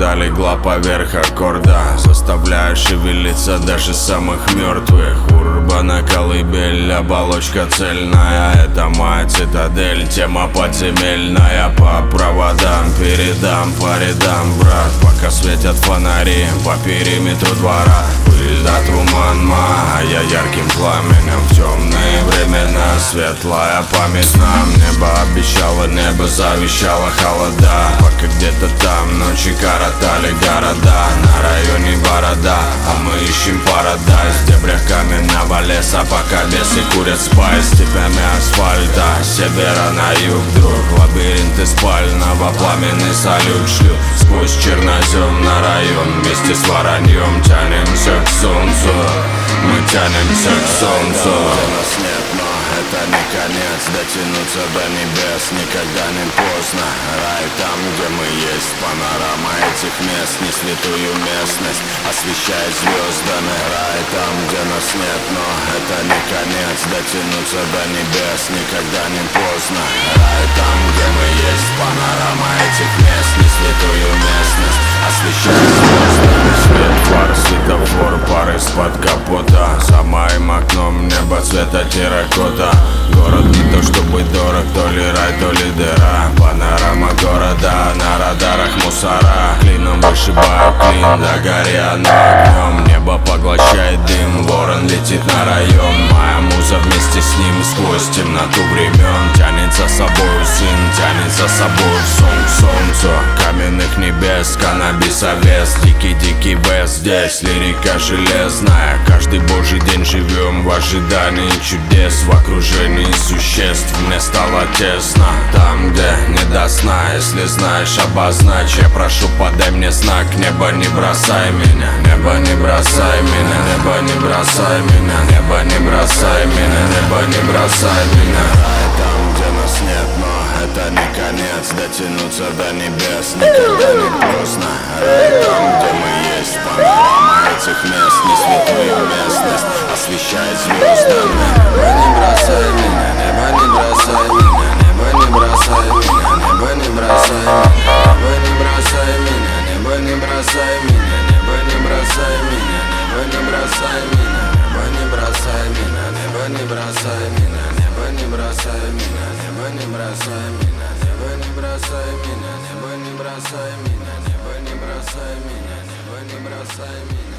вода легла поверх аккорда, заставляя шевелиться даже самых мертвых. Урбана колыбель, оболочка цельная, это моя цитадель, тема подземельная. По проводам передам по рядам, брат, пока светят фонари по периметру двора. Пыль да туман, я ярким пламенем в темные времена. Светлая память нам, небо обещало, небо завещало холода. Пока где-то там ночи коротали города, на районе борода, а мы ищем парадайз в дебрях каменного леса, пока бесы курят спайс степями асфальта. С севера на юг, друг, лабиринты спального, пламенный салют шлю сквозь чернозем на район. Вместе с вороньем тянемся к солнцу, мы тянемся к солнцу. Нас нет, но это не конец, дотянуться до небес никогда не поздно. Рай там, где мы есть, панорама этих мест, не святую местность освещает звездами. Рай там, где нас нет, но это не конец, дотянуться до небес никогда не поздно. Рай там, где мы есть, панорама этих мест, не святую местность освещает звездами. Свет фар, светофор, пар из-под капота, за моим окном небо цвета терракота. Город не то чтобы дорог, то ли рай, то ли дыра. Панорама города, на радарах мусора. Клином вышибаю клин, догоря огнем. Небо поглощает дым, ворон летит на район. Моя муза вместе с ним сквозь темноту времен. Тянет за собой сын, тянет за собой сон к солнцу каменных небес, каннабисовес. Дикий-дикий вест, здесь лирика железная. Каждый божий день живем в ожидании чудес, в окружении существ мне стало тесно. Там, где не до сна, если знаешь, обозначь. Я прошу, подай мне знак, небо не бросай меня, небо не бросай меня, небо не бросай меня, небо не бросай меня, небо не бросай меня. Рай там, где нас нет, но это не конец, дотянуться до небес никогда не поздно. Рай там, где мы есть, панорама этих мест, не святую местность освещает звездами. Небо не бросай меня, небо не бросай меня, небо не бросай меня, небо не бросай меня, небо не бросай меня, небо не бросай меня, небо не бросай меня, небо не бросай меня, небо не бросай меня, небо не бросай меня, небо не бросай меня, небо не бросай меня, небо не бросай меня, небо не бросай меня, небо не бросай меня, небо не бросай меня.